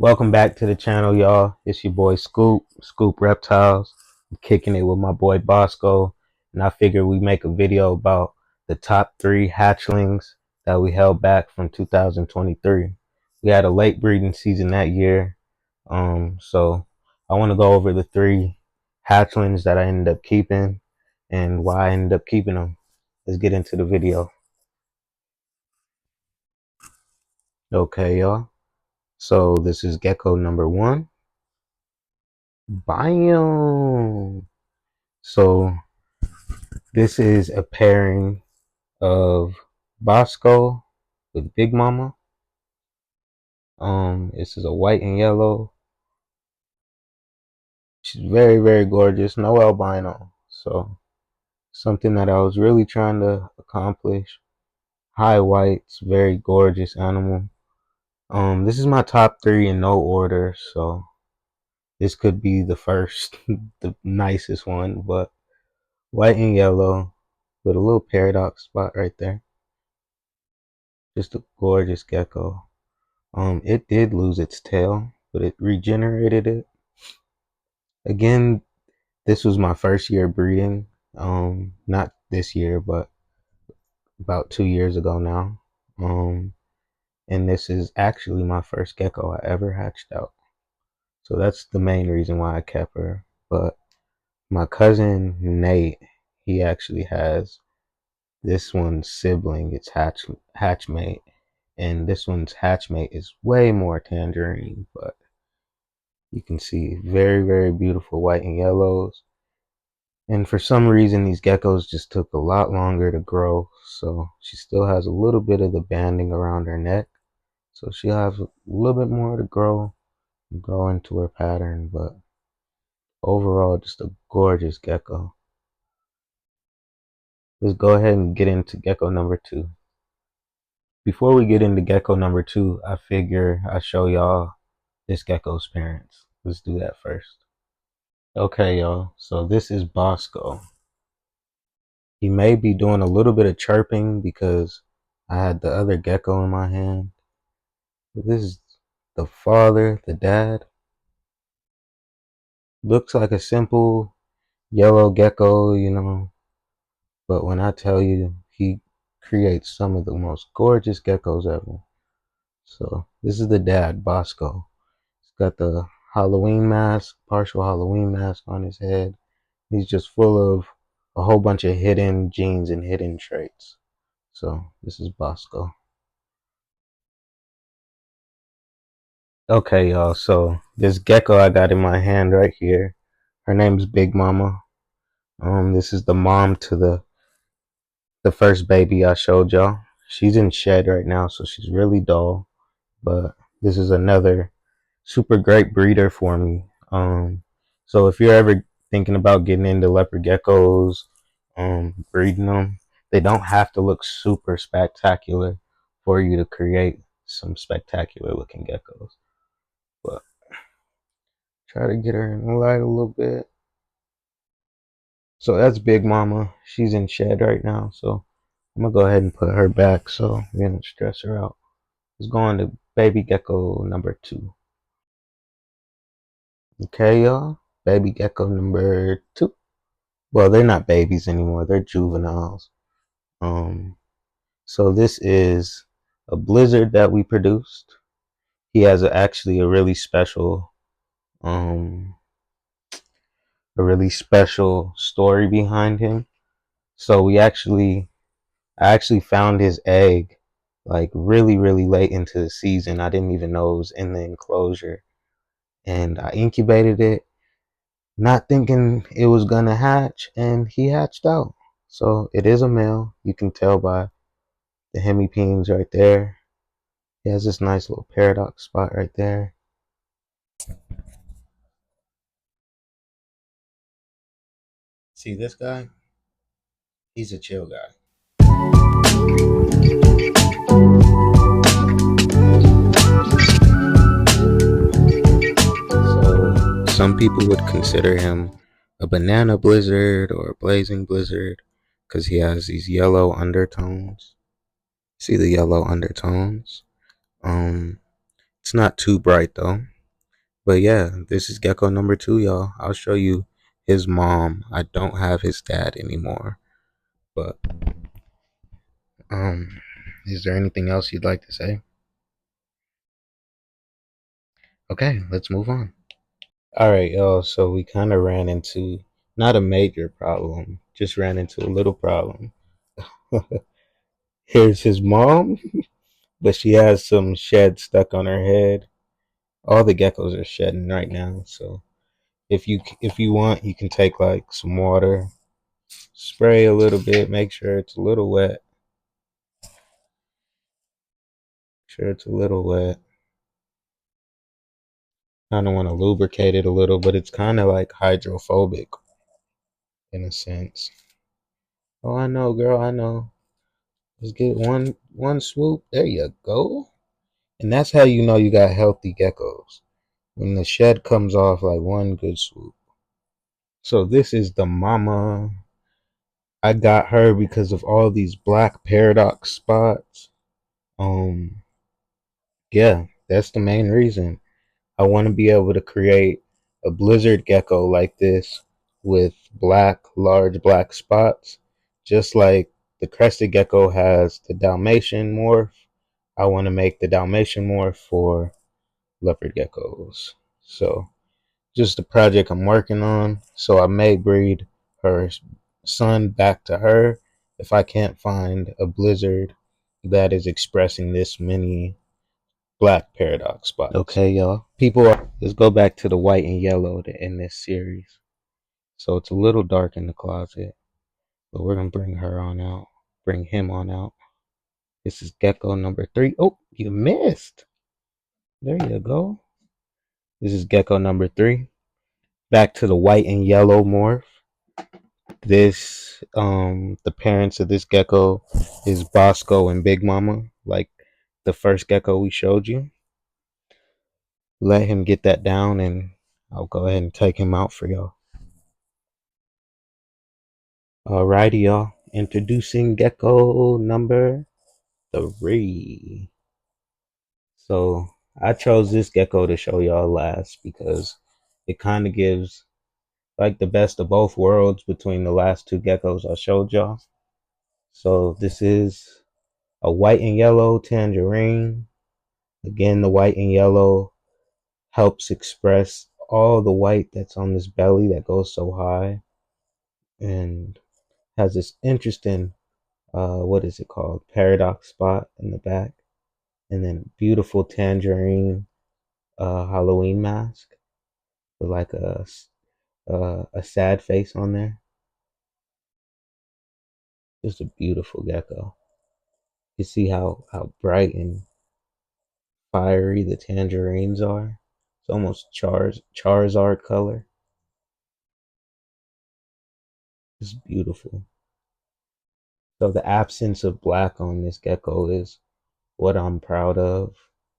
Welcome back to the channel, y'all. It's your boy Scoop Reptiles. I'm kicking it with my boy Bosco, and I figured we make a video about the top 3 hatchlings that we held back from 2023. We had a late breeding season that year, so I want to go over the 3 hatchlings that I ended up keeping and why I ended up keeping them. Let's get into the video. Okay, y'all. So this is gecko number 1. Bam! So this is a pairing of Bosco with Big Mama. This is a white and yellow. She's very, very gorgeous. No albino. So something that I was really trying to accomplish. High whites, very gorgeous animal. This is my top 3 in no order, so this could be the first, the nicest one, but white and yellow with a little paradox spot right there. Just a gorgeous gecko. It did lose its tail, but it regenerated it. Again, this was my first year breeding. Not this year, but about 2 years ago now. And this is actually my first gecko I ever hatched out. So that's the main reason why I kept her. But my cousin Nate, he actually has this one's sibling. It's hatchmate, and this one's hatchmate is way more tangerine, but you can see very, very beautiful white and yellows. And for some reason, these geckos just took a lot longer to grow. So she still has a little bit of the banding around her neck. So she'll have a little bit more to grow and grow into her pattern. But overall, just a gorgeous gecko. Let's go ahead and get into gecko number 2. Before we get into gecko number 2, I figure I'll show y'all this gecko's parents. Let's do that first. Okay, y'all. So this is Bosco. He may be doing a little bit of chirping because I had the other gecko in my hand. But this is the father, the dad. Looks like a simple yellow gecko, but when I tell you, he creates some of the most gorgeous geckos ever. So this is the dad, Bosco. He's got the Halloween mask, partial Halloween mask on his head. He's just full of a whole bunch of hidden genes and hidden traits. So this is Bosco. Okay, y'all. So this gecko I got in my hand right here, her name's Big Mama. This is the mom to the first baby I showed y'all. She's in shed right now, so she's really dull. But this is another super great breeder for me. So if you're ever thinking about getting into leopard geckos, breeding them, they don't have to look super spectacular for you to create some spectacular looking geckos. But try to get her in the light a little bit. So that's Big Mama. She's in shed right now, so I'm gonna go ahead and put her back so we don't stress her out. Let's go on to baby gecko number 2. Okay, y'all. Baby gecko number 2. Well, they're not babies anymore. They're juveniles. So this is a blizzard that we produced. He has actually um, a really special story behind him. So I actually found his egg like really, really late into the season. I didn't even know it was in the enclosure, and I incubated it, not thinking it was gonna hatch, and he hatched out. So it is a male. You can tell by the hemipenes right there. He has this nice little paradox spot right there. See this guy? He's a chill guy. So some people would consider him a banana blizzard or a blazing blizzard because he has these yellow undertones. See the yellow undertones? Um, It's not too bright though. But yeah, this is gecko number 2, y'all. I'll show you his mom. I don't have his dad anymore. But um is there anything else you'd like to say? Okay, let's move on. Alright, y'all, so we kinda ran into not a major problem, just ran into a little problem. Here's his mom, but she has some shed stuck on her head. All the geckos are shedding right now, so if you want, you can take like some water, spray a little bit, make sure it's a little wet. Sure it's a little wet. Kind of want to lubricate it a little, but it's kind of like hydrophobic in a sense. Oh, I know, girl, I know. Just get one swoop. There you go. And that's how you know you got healthy geckos. When the shed comes off like one good swoop. So this is the mama. I got her because of all these black paradox spots. Um, yeah, that's the main reason. I want to be able to create a blizzard gecko like this with large black spots, just like the crested gecko has the Dalmatian morph. I want to make the Dalmatian morph for leopard geckos. So just a project I'm working on. So I may breed her son back to her if I can't find a blizzard that is expressing this many black paradox spots. Okay, y'all. Let's go back to the white and yellow to end this series. So it's a little dark in the closet, but we're going to bring her on out. Bring him on out. This is gecko number 3. Oh, you missed. There you go. This is gecko number 3. Back to the white and yellow morph. The parents of this gecko is Bosco and Big Mama, like the first gecko we showed you. Let him get that down and I'll go ahead and take him out for y'all. Alrighty, y'all. Introducing gecko number 3. So I chose this gecko to show y'all last because it kind of gives like the best of both worlds between the last 2 geckos I showed y'all. So this is a white and yellow tangerine. Again, the white and yellow helps express all the white that's on this belly that goes so high and has this interesting what is it called, paradox spot in the back, and then beautiful tangerine Halloween mask with like a sad face on there. Just a beautiful gecko. You see how bright and fiery the tangerines are. It's almost Charizard color. It's beautiful. So the absence of black on this gecko is what I'm proud of.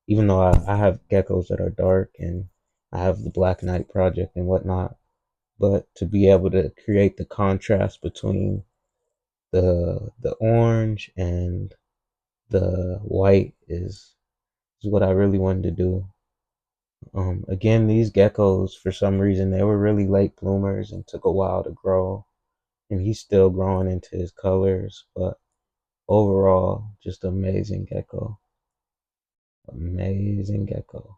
Even though I have geckos that are dark and I have the Black Knight project and whatnot, but to be able to create the contrast between the orange and the white is what I really wanted to do. Again, these geckos, for some reason, they were really late bloomers and took a while to grow, and he's still growing into his colors, but overall, just amazing gecko. Amazing gecko.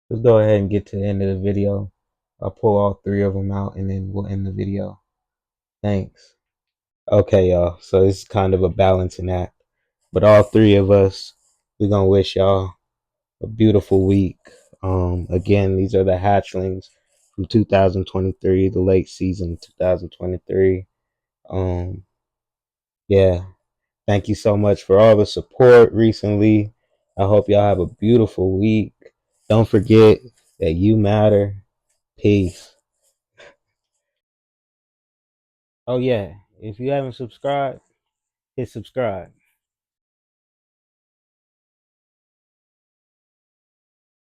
Let's go ahead and get to the end of the video. I'll pull all 3 of them out and then we'll end the video. Thanks. Okay, y'all. So it's kind of a balancing act. But all 3 of us, we're going to wish y'all a beautiful week. Again, these are the hatchlings from 2023, the late season 2023. Yeah. Thank you so much for all the support recently. I hope y'all have a beautiful week. Don't forget that you matter. Peace. Oh yeah, if you haven't subscribed, hit subscribe.